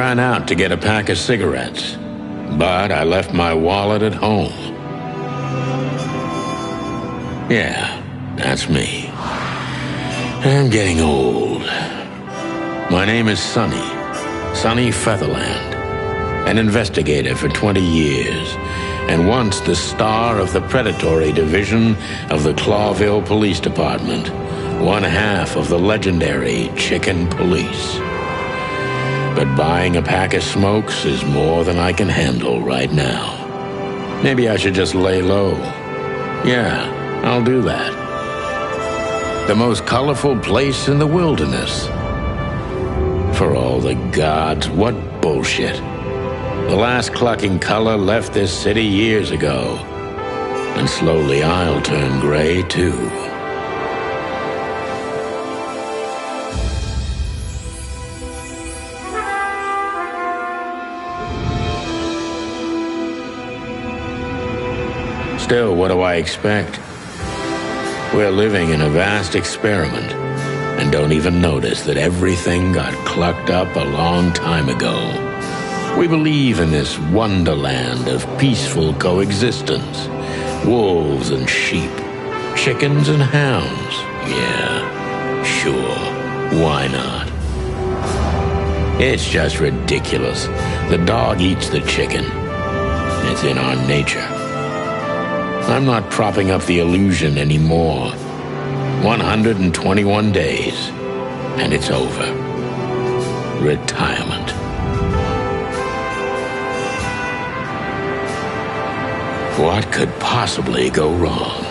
ran out to get a pack of cigarettes, but I left my wallet at home. Yeah, that's me. I'm getting old. My name is Sonny Featherland, an investigator for 20 years, and once the star of the predatory division of the Clawville Police Department, one half of the legendary Chicken Police. But buying a pack of smokes is more than I can handle right now. Maybe I should just lay low. Yeah, I'll do that. The most colorful place in the wilderness. For all the gods, what bullshit. The last clucking color left this city years ago. And slowly I'll turn gray too. Still, what do I expect? We're living in a vast experiment, and don't even notice that everything got clucked up a long time ago. We believe in this wonderland of peaceful coexistence. Wolves and sheep, chickens and hounds. Yeah, sure, why not? It's just ridiculous. The dog eats the chicken. It's in our nature. I'm not propping up the illusion anymore. 121 days, and it's over. Retirement. What could possibly go wrong?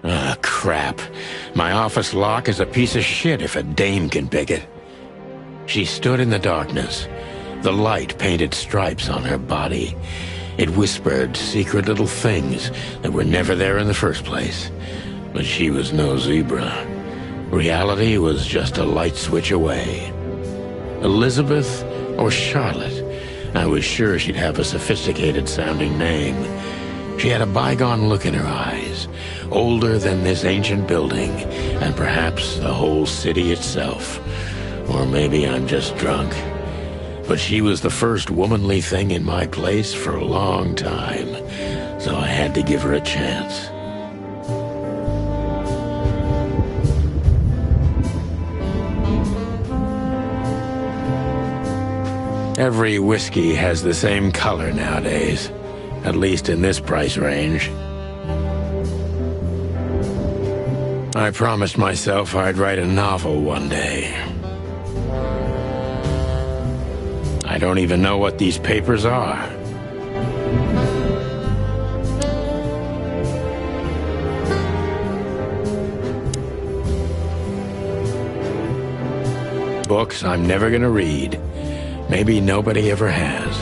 Ah, crap. My office lock is a piece of shit if a dame can pick it. She stood in the darkness. The light painted stripes on her body. It whispered secret little things that were never there in the first place. But she was no zebra. Reality was just a light switch away. Elizabeth or Charlotte? I was sure she'd have a sophisticated-sounding name. She had a bygone look in her eyes, older than this ancient building, and perhaps the whole city itself. Or maybe I'm just drunk. But she was the first womanly thing in my place for a long time, so I had to give her a chance. Every whiskey has the same color nowadays. At least in this price range. I promised myself I'd write a novel one day. I don't even know what these papers are. Books I'm never gonna read. Maybe nobody ever has.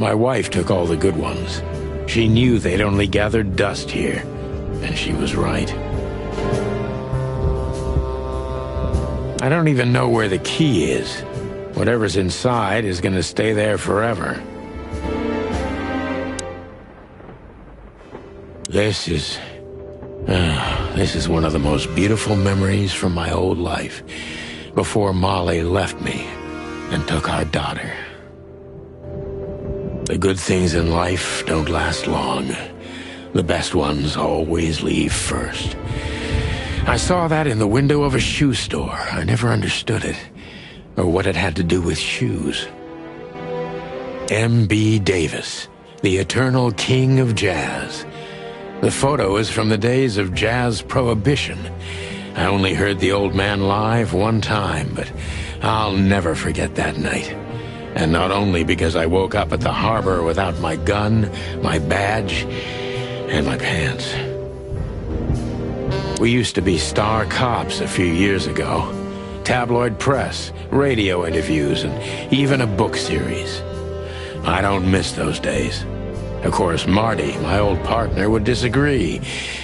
My wife took all the good ones. She knew they'd only gathered dust here, and she was right. I don't even know where the key is. Whatever's inside is gonna stay there forever. This is one of the most beautiful memories from my old life, before Molly left me and took our daughter. The good things in life don't last long. The best ones always leave first. I saw that in the window of a shoe store. I never understood it, or what it had to do with shoes. M.B. Davis, the eternal king of jazz. The photo is from the days of jazz prohibition. I only heard the old man live one time, but I'll never forget that night. And not only because I woke up at the harbor without my gun, my badge, and my pants. We used to be star cops a few years ago. Tabloid press, radio interviews, and even a book series. I don't miss those days. Of course, Marty, my old partner, would disagree.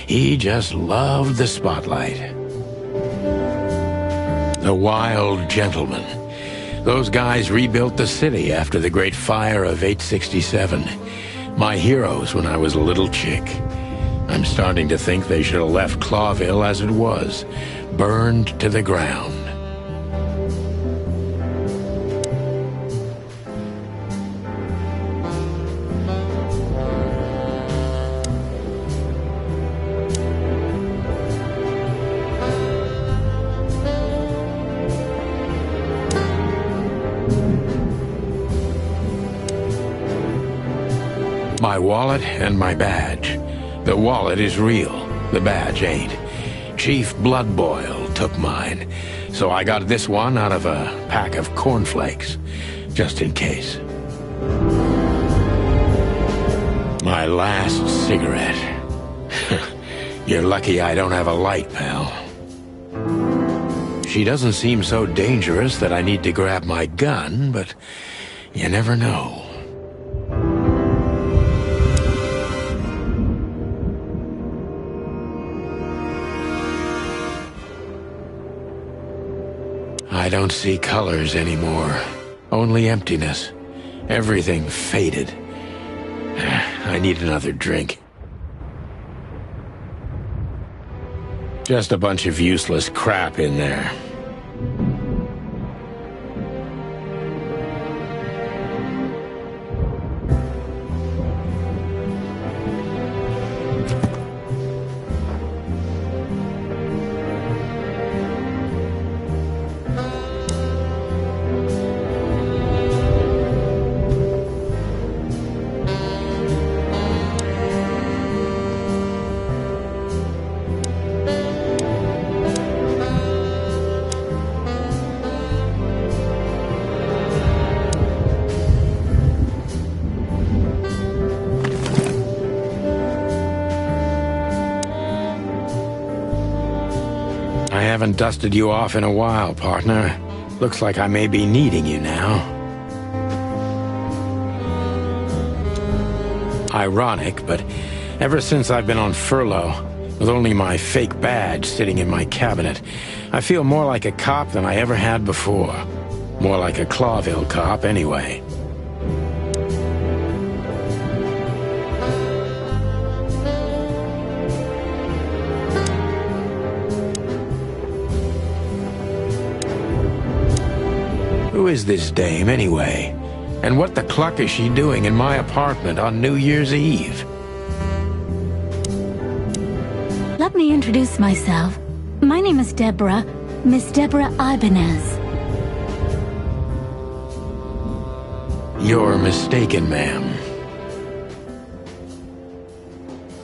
He just loved the spotlight. The Wild Gentlemen. Those guys rebuilt the city after the Great Fire of 867. My heroes when I was a little chick. I'm starting to think they should have left Clawville as it was, burned to the ground. My wallet and my badge. The wallet is real, the badge ain't. Chief Bloodboil took mine, so I got this one out of a pack of cornflakes, just in case. My last cigarette. You're lucky I don't have a light, pal. She doesn't seem so dangerous that I need to grab my gun, but you never know. I don't see colors anymore. Only emptiness. Everything faded. I need another drink. Just a bunch of useless crap in there. I haven't dusted you off in a while, partner. Looks like I may be needing you now. Ironic, but ever since I've been on furlough, with only my fake badge sitting in my cabinet, I feel more like a cop than I ever had before. More like a Clawville cop, anyway. Who is this dame, anyway? And what the cluck is she doing in my apartment on New Year's Eve? Let me introduce myself. My name is Deborah, Miss Deborah Ibanez. You're mistaken, ma'am.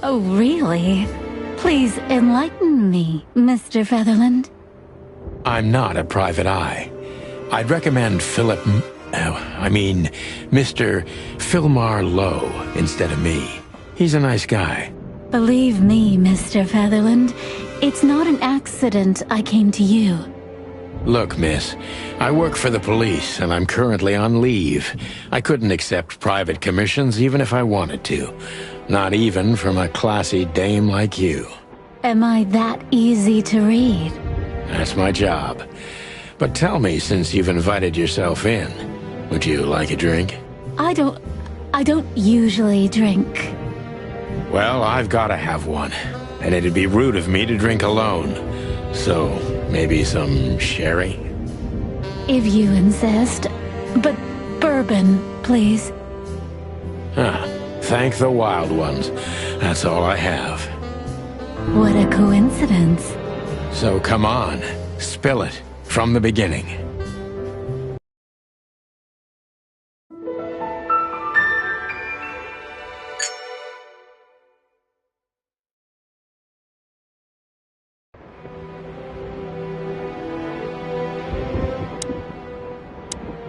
Oh, really? Please enlighten me, Mr. Featherland. I'm not a private eye. I'd recommend Mr. Philmar Lowe instead of me. He's a nice guy. Believe me, Mr. Featherland, it's not an accident I came to you. Look, miss, I work for the police, and I'm currently on leave. I couldn't accept private commissions even if I wanted to. Not even from a classy dame like you. Am I that easy to read? That's my job. But tell me, since you've invited yourself in, would you like a drink? I don't usually drink. Well, I've got to have one, and it'd be rude of me to drink alone. So, maybe some sherry? If you insist. But bourbon, please. Thank the wild ones. That's all I have. What a coincidence. So come on, spill it. From the beginning.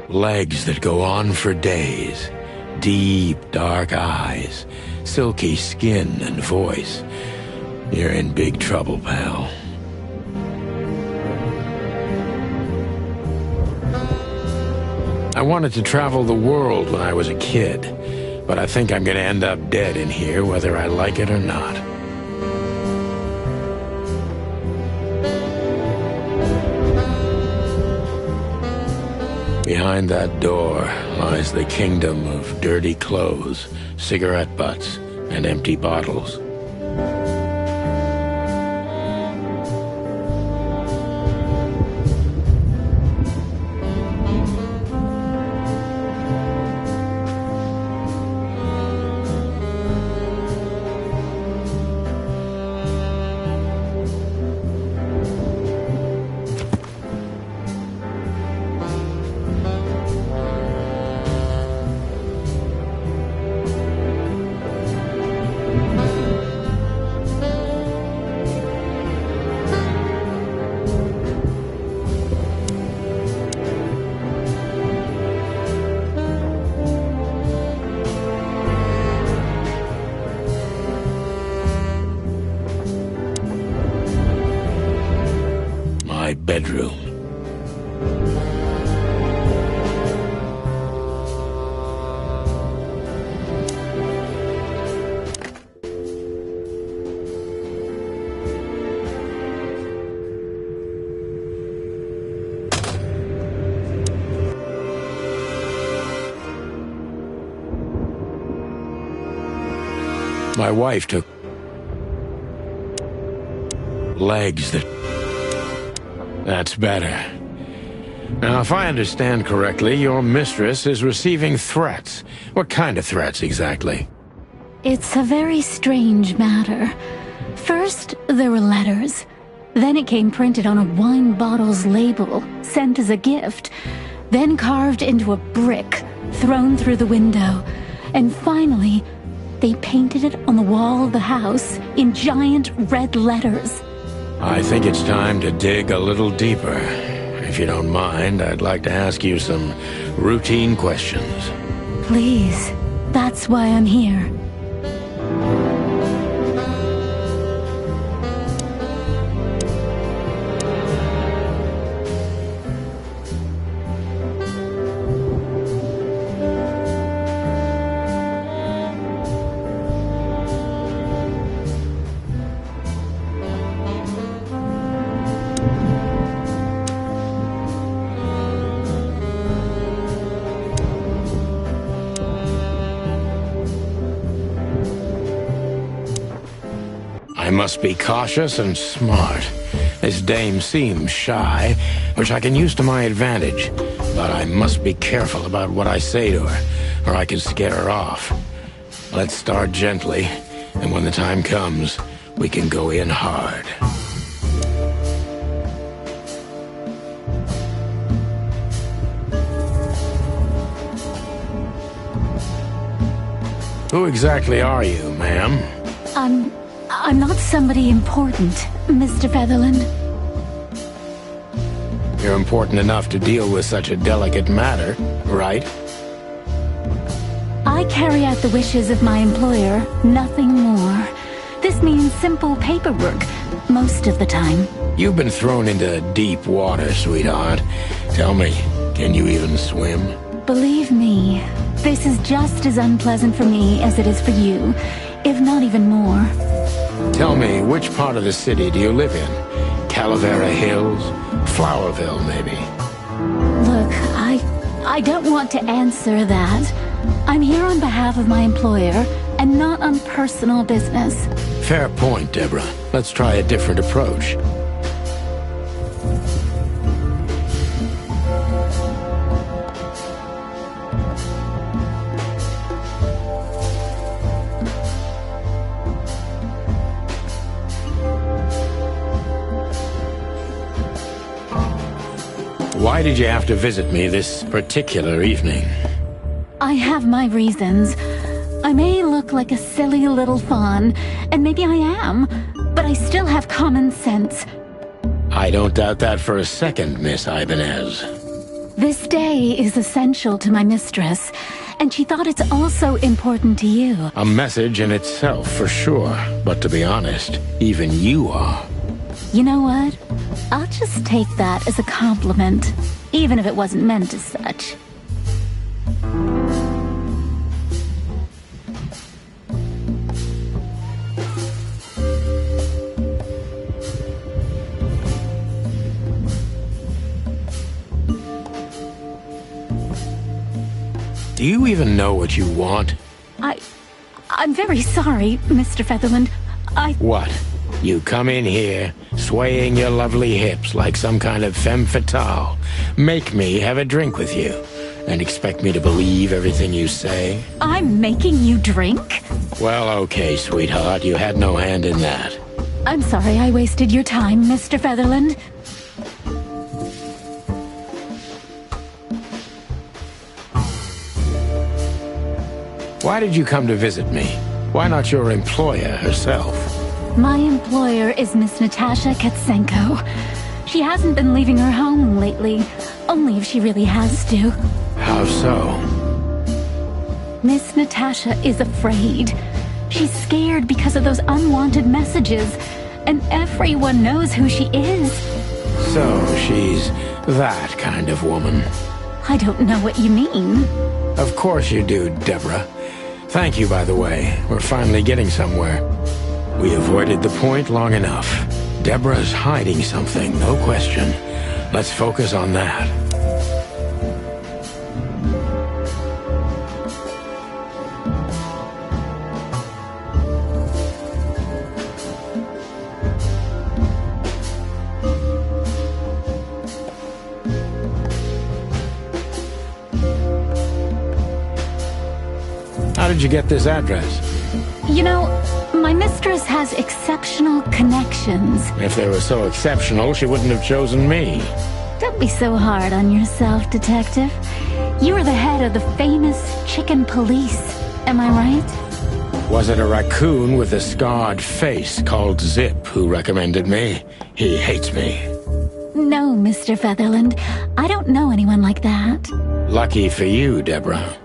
Legs that go on for days. Deep, dark eyes. Silky skin and voice. You're in big trouble, pal. I wanted to travel the world when I was a kid, but I think I'm gonna end up dead in here whether I like it or not. Behind that door lies the kingdom of dirty clothes, cigarette butts, and empty bottles. My bedroom. My wife took legs that... That's better. Now, if I understand correctly, your mistress is receiving threats. What kind of threats, exactly? It's a very strange matter. First, there were letters. Then it came printed on a wine bottle's label, sent as a gift. Then carved into a brick, thrown through the window. And finally, they painted it on the wall of the house in giant red letters. I think it's time to dig a little deeper. If you don't mind, I'd like to ask you some routine questions. Please, that's why I'm here. I must be cautious and smart. This dame seems shy, which I can use to my advantage. But I must be careful about what I say to her, or I can scare her off. Let's start gently, and when the time comes, we can go in hard. Who exactly are you, ma'am? I'm not somebody important, Mr. Featherland. You're important enough to deal with such a delicate matter, right? I carry out the wishes of my employer, nothing more. This means simple paperwork, most of the time. You've been thrown into deep water, sweetheart. Tell me, can you even swim? Believe me, this is just as unpleasant for me as it is for you, if not even more. Tell me, which part of the city do you live in? Calavera Hills? Flowerville, maybe? Look, I don't want to answer that. I'm here on behalf of my employer, and not on personal business. Fair point, Deborah. Let's try a different approach. Why did you have to visit me this particular evening? I have my reasons. I may look like a silly little fawn, and maybe I am, but I still have common sense. I don't doubt that for a second, Miss Ibanez. This day is essential to my mistress, and she thought it's also important to you. A message in itself, for sure. But to be honest, even you are. You know what? I'll just take that as a compliment, even if it wasn't meant as such. Do you even know what you want? I'm very sorry, Mr. Featherland. What? You come in here, swaying your lovely hips like some kind of femme fatale, make me have a drink with you, and expect me to believe everything you say? I'm making you drink? Well, okay, sweetheart, you had no hand in that. I'm sorry I wasted your time, Mr. Featherland. Why did you come to visit me? Why not your employer herself? My employer is Miss Natasha Katsenko. She hasn't been leaving her home lately, only if she really has to. How so? Miss Natasha is afraid. She's scared because of those unwanted messages, and everyone knows who she is. So she's that kind of woman. I don't know what you mean. Of course you do, Deborah. Thank you, by the way. We're finally getting somewhere. We avoided the point long enough. Deborah's hiding something, no question. Let's focus on that. How did you get this address? You know, my mistress has exceptional connections. If they were so exceptional, she wouldn't have chosen me. Don't be so hard on yourself, Detective. You are the head of the famous Chicken Police. Am I right? Was it a raccoon with a scarred face called Zip who recommended me? He hates me. No, Mr. Featherland. I don't know anyone like that. Lucky for you, Deborah.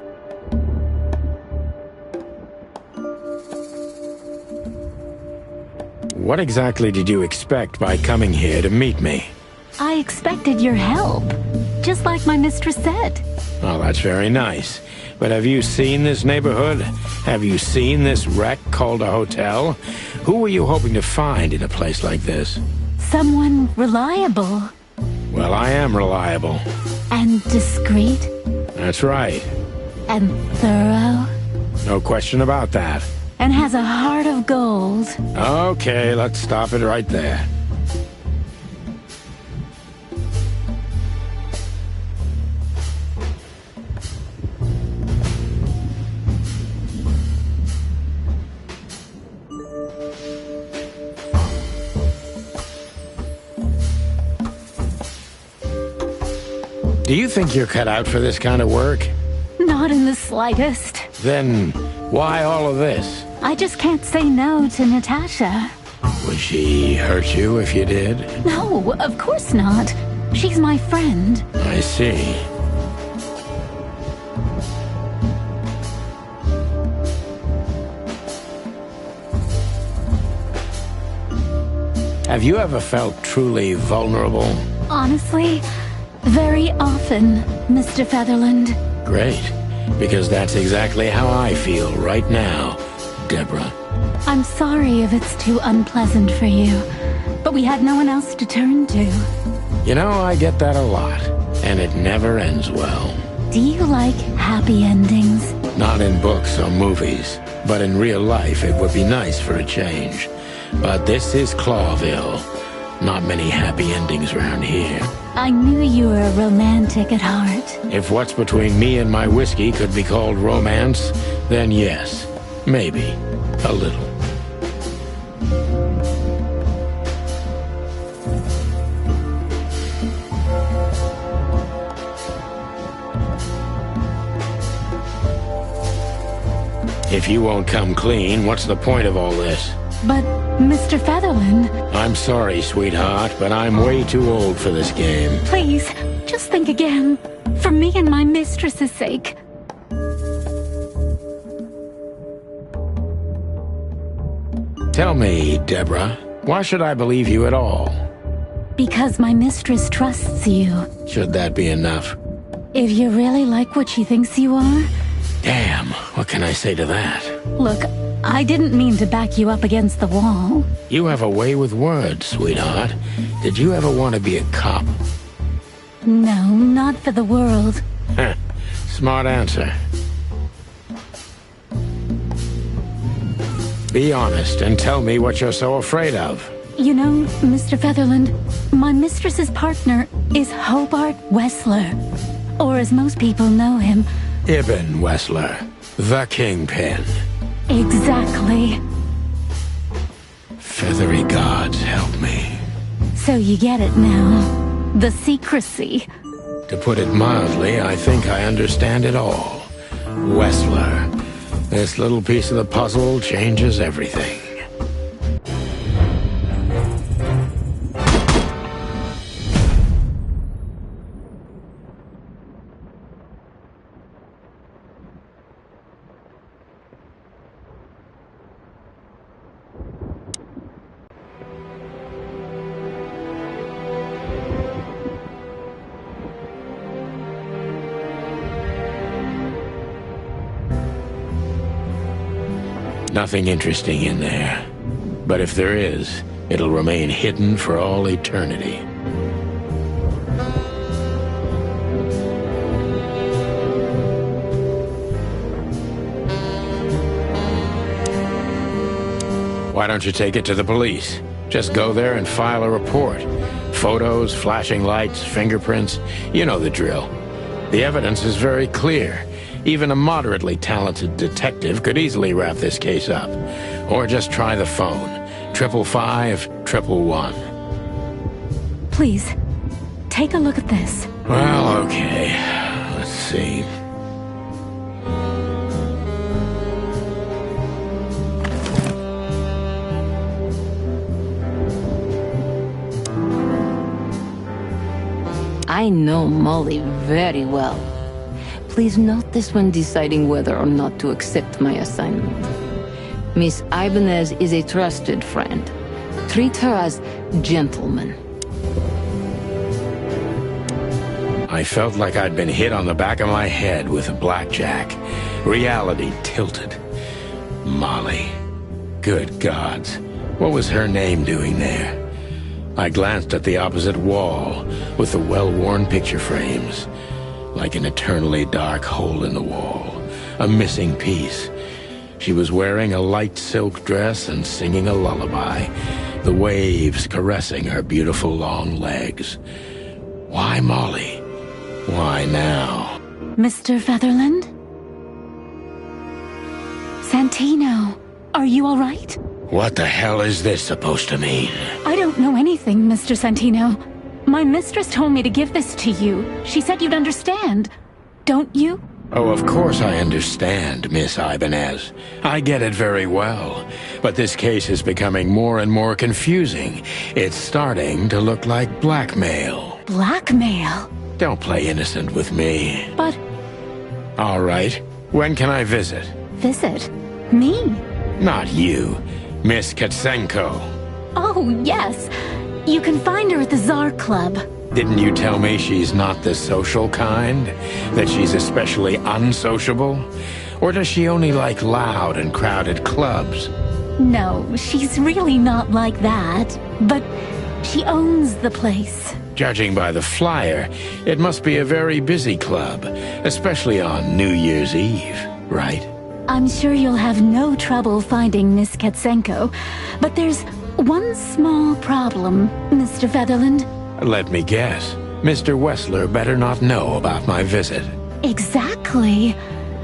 What exactly did you expect by coming here to meet me? I expected your help, just like my mistress said. Oh, that's very nice. But have you seen this neighborhood? Have you seen this wreck called a hotel? Who were you hoping to find in a place like this? Someone reliable. Well, I am reliable. And discreet. That's right. And thorough. No question about that. And has a heart of gold. Okay, let's stop it right there. Do you think you're cut out for this kind of work? Not in the slightest. Then why all of this? I just can't say no to Natasha. Would she hurt you if you did? No, of course not. She's my friend. I see. Have you ever felt truly vulnerable? Honestly, very often, Mr. Featherland. Great, because that's exactly how I feel right now, Deborah. I'm sorry if it's too unpleasant for you, but we had no one else to turn to. You know, I get that a lot, and it never ends well. Do you like happy endings? Not in books or movies, but in real life it would be nice for a change. But this is Clawville. Not many happy endings around here. I knew you were a romantic at heart. If what's between me and my whiskey could be called romance, then yes, maybe, a little. If you won't come clean, what's the point of all this? But, Mr. Featherland... I'm sorry, sweetheart, but I'm way too old for this game. Please, just think again. For me and my mistress's sake. Tell me, Deborah, why should I believe you at all? Because my mistress trusts you. Should that be enough? If you really like what she thinks you are... Damn, what can I say to that? Look, I didn't mean to back you up against the wall. You have a way with words, sweetheart. Did you ever want to be a cop? No, not for the world. Smart answer. Be honest and tell me what you're so afraid of. You know, Mr. Featherland, my mistress's partner is Hobart Wessler. Or as most people know him... Ibn Wessler, the Kingpin. Exactly. Feathery gods help me. So you get it now. The secrecy. To put it mildly, I think I understand it all. Wessler. This little piece of the puzzle changes everything. Nothing interesting in there. But if there is, it'll remain hidden for all eternity. Why don't you take it to the police? Just go there and file a report. Photos, flashing lights, fingerprints, you know the drill. The evidence is very clear. Even a moderately talented detective could easily wrap this case up. Or just try the phone. 555-111. Please, take a look at this. Well, okay. Let's see. I know Molly very well. Please note this when deciding whether or not to accept my assignment. Miss Ibanez is a trusted friend. Treat her as gentleman. I felt like I'd been hit on the back of my head with a blackjack. Reality tilted. Molly. Good gods. What was her name doing there? I glanced at the opposite wall with the well-worn picture frames. Like an eternally dark hole in the wall. A missing piece. She was wearing a light silk dress and singing a lullaby. The waves caressing her beautiful long legs. Why Molly? Why now? Mr. Featherland? Santino, are you all right? What the hell is this supposed to mean? I don't know anything, Mr. Santino. My mistress told me to give this to you. She said you'd understand. Don't you? Oh, of course I understand, Miss Ibanez. I get it very well. But this case is becoming more and more confusing. It's starting to look like blackmail. Blackmail? Don't play innocent with me. But... All right. When can I visit? Visit? Me? Not you. Miss Katsenko. Oh, yes. You can find her at the Tsar Club. Didn't you tell me she's not the social kind? That she's especially unsociable? Or does she only like loud and crowded clubs? No, she's really not like that. But she owns the place. Judging by the flyer, it must be a very busy club, especially on New Year's Eve, right? I'm sure you'll have no trouble finding Miss Katsenko, but there's one small problem, Mr. Featherland. Let me guess. Mr. Wessler better not know about my visit. Exactly.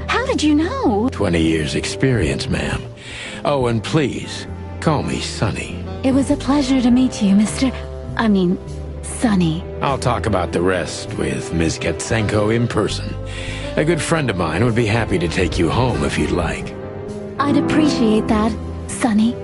How did you know? 20 years experience, ma'am. Oh, and please, call me Sonny. It was a pleasure to meet you, Sonny. I'll talk about the rest with Ms. Katsenko in person. A good friend of mine would be happy to take you home if you'd like. I'd appreciate that, Sonny.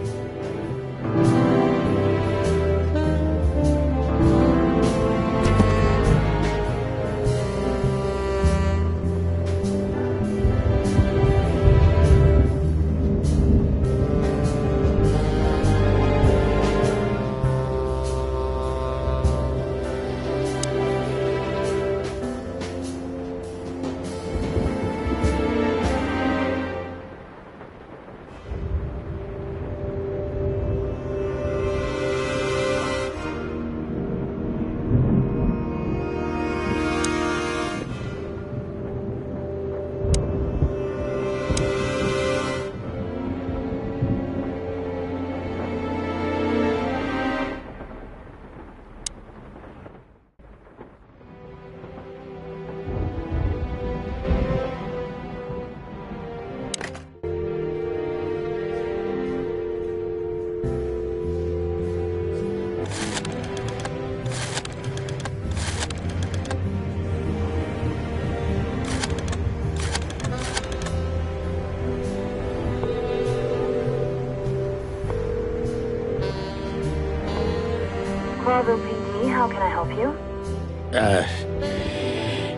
Bravo PD, how can I help you?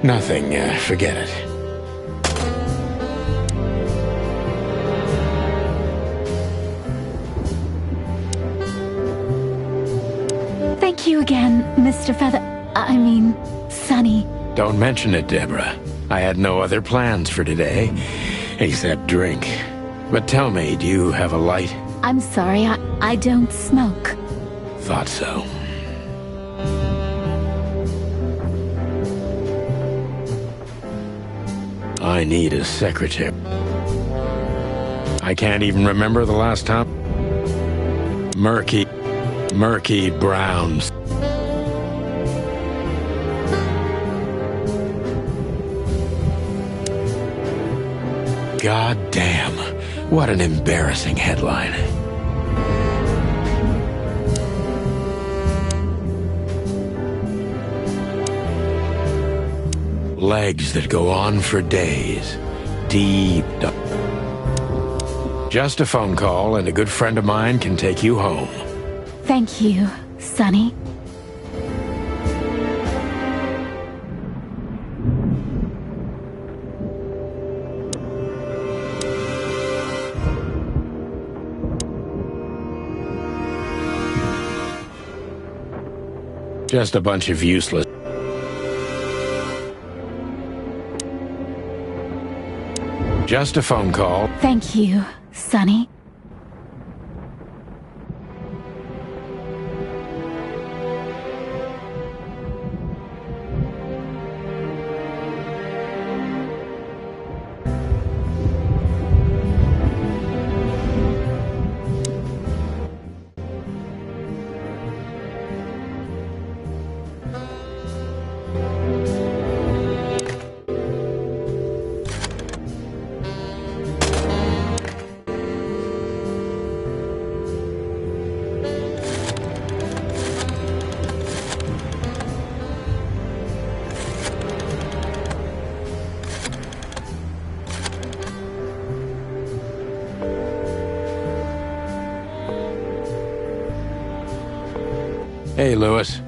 Nothing. Forget it. Thank you again, Mr. Sonny. Don't mention it, Deborah. I had no other plans for today, except drink. But tell me, do you have a light? I'm sorry, I don't smoke. Thought so. I need a secretary. I can't even remember the last time. Murky Browns. God damn, what an embarrassing headline. Legs that go on for days. Deep. Just a phone call and a good friend of mine can take you home. Thank you, Sonny. Just a bunch of useless. Just a phone call. Thank you, Sonny. Hey, Lewis.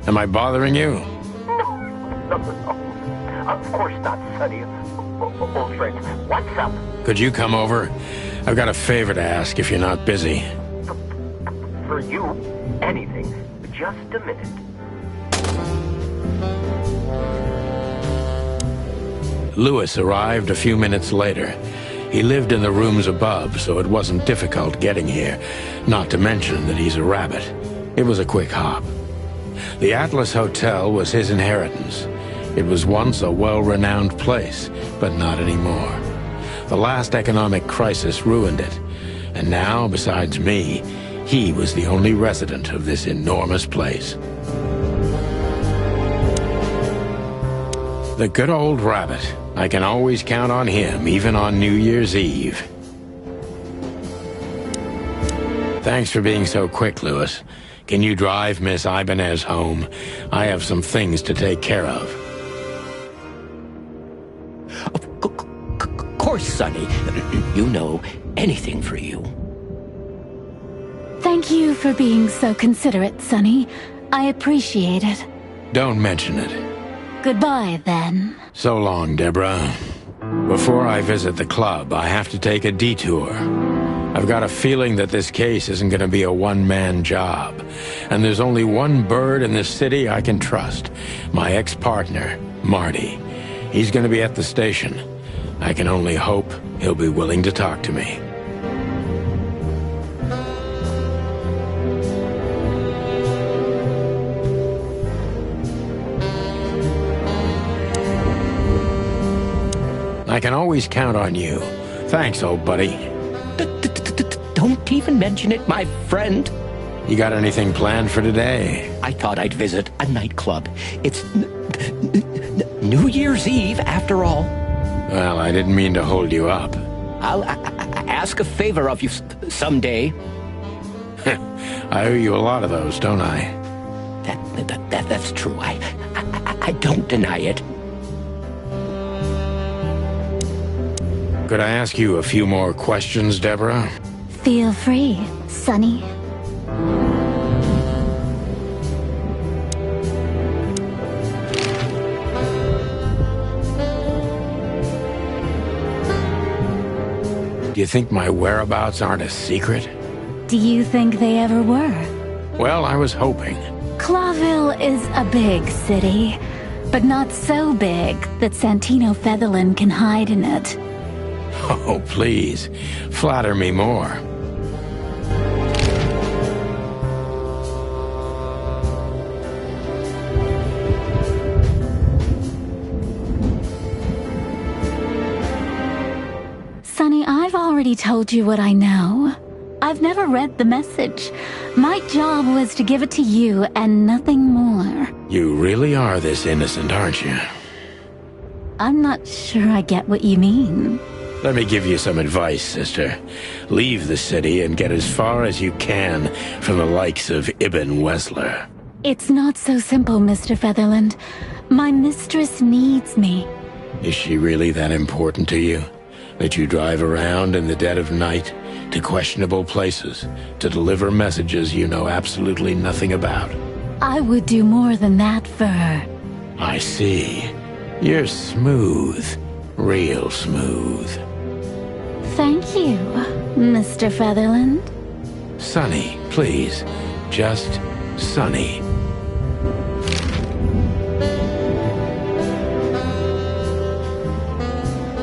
Am I bothering you? No. Of course not, Sonny. Old friend, what's up? Could you come over? I've got a favor to ask if you're not busy. For you, anything. Just a minute. Lewis arrived a few minutes later. He lived in the rooms above, so it wasn't difficult getting here, not to mention that he's a rabbit. It was a quick hop. The Atlas Hotel was his inheritance. It was once a well-renowned place, but not anymore. The last economic crisis ruined it, and now, besides me, he was the only resident of this enormous place. The good old rabbit. I can always count on him, even on New Year's Eve. Thanks for being so quick, Lewis. Can you drive Miss Ibanez home? I have some things to take care of. Of course, Sonny. You know, anything for you. Thank you for being so considerate, Sonny. I appreciate it. Don't mention it. Goodbye, then. So long, Deborah. Before I visit the club, I have to take a detour. I've got a feeling that this case isn't going to be a one-man job. And there's only one bird in this city I can trust. My ex-partner, Marty. He's going to be at the station. I can only hope he'll be willing to talk to me. I can always count on you. Thanks, old buddy. Don't even mention it, my friend. You got anything planned for today? I thought I'd visit a nightclub. It's New Year's Eve, after all. Well, I didn't mean to hold you up. I'll ask a favor of you someday. I owe you a lot of those, don't I? That's true. I don't deny it. Could I ask you a few more questions, Deborah? Feel free, Sonny. Do you think my whereabouts aren't a secret? Do you think they ever were? Well, I was hoping. Clawville is a big city, but not so big that Santino Featherland can hide in it. Oh, please, flatter me more. Sonny, I've already told you what I know. I've never read the message. My job was to give it to you and nothing more. You really are this innocent, aren't you? I'm not sure I get what you mean. Let me give you some advice, sister. Leave the city and get as far as you can from the likes of Ibn Wessler. It's not so simple, Mr. Featherland. My mistress needs me. Is she really that important to you? That you drive around in the dead of night to questionable places to deliver messages you know absolutely nothing about? I would do more than that for her. I see. You're smooth. Real smooth. Thank you, Mr. Featherland. Sonny, please. Just Sonny.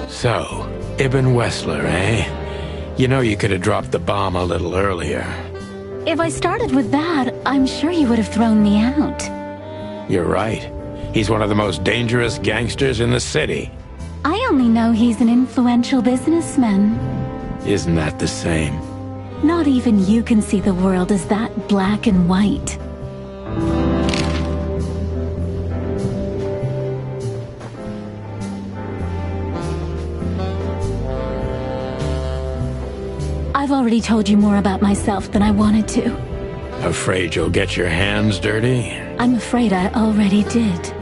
So, Ibn Wessler, eh? You know you could have dropped the bomb a little earlier. If I started with that, I'm sure you would have thrown me out. You're right. He's one of the most dangerous gangsters in the city. I only know he's an influential businessman. Isn't that the same? Not even you can see the world as that black and white. I've already told you more about myself than I wanted to. Afraid you'll get your hands dirty? I'm afraid I already did.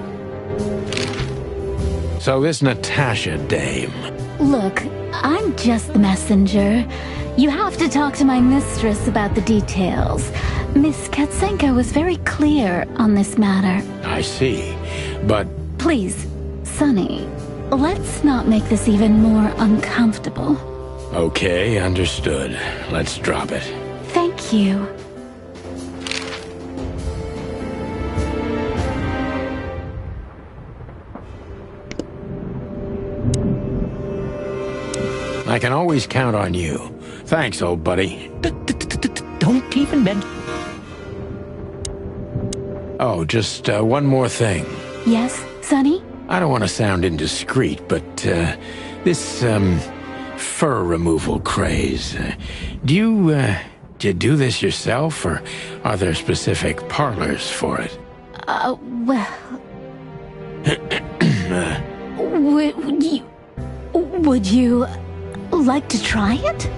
So this Natasha dame... Look, I'm just the messenger. You have to talk to my mistress about the details. Miss Katsenko was very clear on this matter. I see, but... Please, Sonny, let's not make this even more uncomfortable. Okay, understood. Let's drop it. Thank you. I can always count on you. Thanks, old buddy. Don't even mention... Oh, just one more thing. Yes, Sonny? I don't want to sound indiscreet, but this fur removal craze. Do you do this yourself, or are there specific parlors for it? Well... Would you like to try it?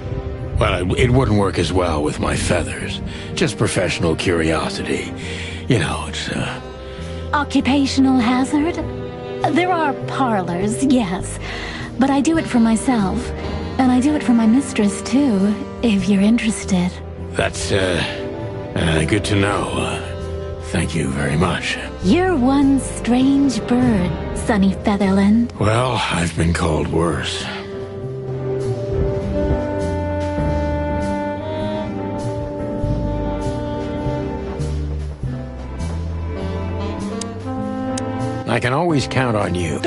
Well, it wouldn't work as well with my feathers. Just professional curiosity. You know, it's Occupational hazard? There are parlors, yes. But I do it for myself. And I do it for my mistress, too, if you're interested. That's good to know. Thank you very much. You're one strange bird, Sonny Featherland. Well, I've been called worse. I can always count on you.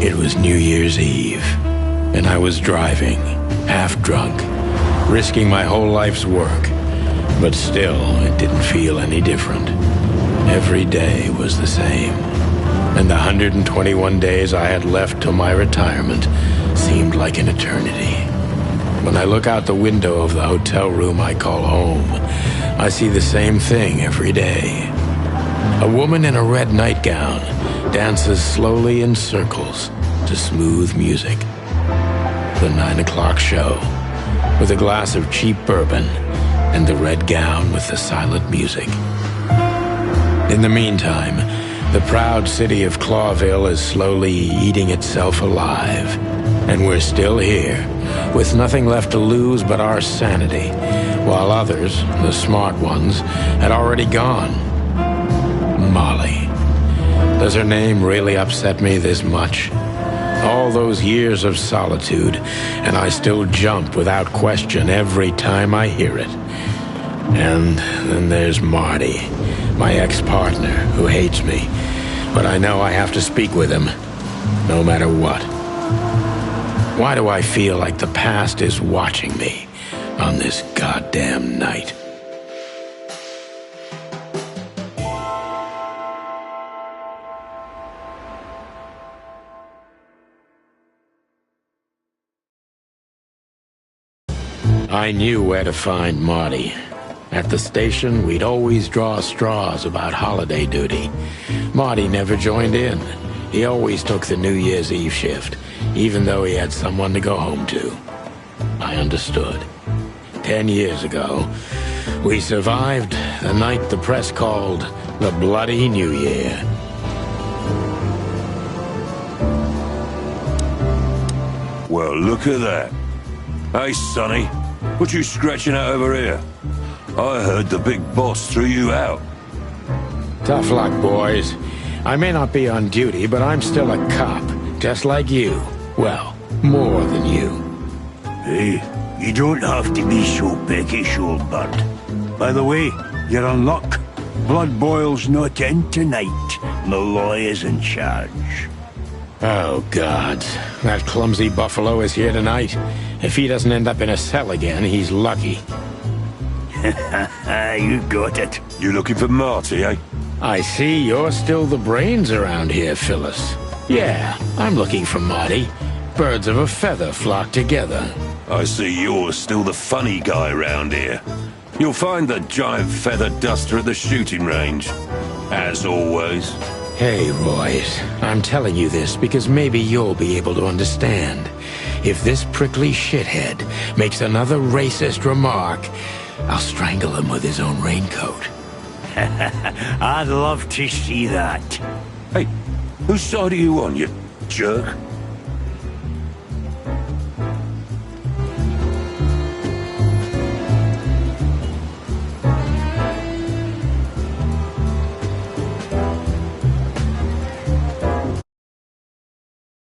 It was New Year's Eve, and I was driving, half drunk, risking my whole life's work. But still, it didn't feel any different. Every day was the same. And the 121 days I had left till my retirement seemed like an eternity. When I look out the window of the hotel room I call home, I see the same thing every day. A woman in a red nightgown dances slowly in circles to smooth music. The 9 o'clock show, with a glass of cheap bourbon and the red gown with the silent music. In the meantime, The proud city of Clawville is slowly eating itself alive. And we're still here, with nothing left to lose but our sanity, while others, the smart ones, had already gone. Molly. Does her name really upset me this much? All those years of solitude, and I still jump without question every time I hear it. And then there's Marty, my ex-partner, who hates me. But I know I have to speak with him, no matter what. Why do I feel like the past is watching me on this goddamn night? I knew where to find Marty. At the station, we'd always draw straws about holiday duty. Marty never joined in. He always took the New Year's Eve shift, even though he had someone to go home to. I understood. 10 years ago, we survived the night the press called the Bloody New Year. Well, look at that. Hey, Sonny, what you scratching out over here? I heard the big boss threw you out. Tough luck, boys. I may not be on duty, but I'm still a cop, just like you. Well, more than you. Hey, you don't have to be so peckish, old bird. By the way, you're on luck. Blood Boil's not in tonight. Malloy is in charge. Oh, God. That clumsy buffalo is here tonight. If he doesn't end up in a cell again, he's lucky. You got it. You looking for Marty, eh? I see you're still the brains around here, Phyllis. Yeah, I'm looking for Marty. Birds of a feather flock together. I see you're still the funny guy round here. You'll find the giant feather duster at the shooting range. As always. Hey, Royce, I'm telling you this because maybe you'll be able to understand. If this prickly shithead makes another racist remark, I'll strangle him with his own raincoat. I'd love to see that. Hey, whose side are you on, you jerk?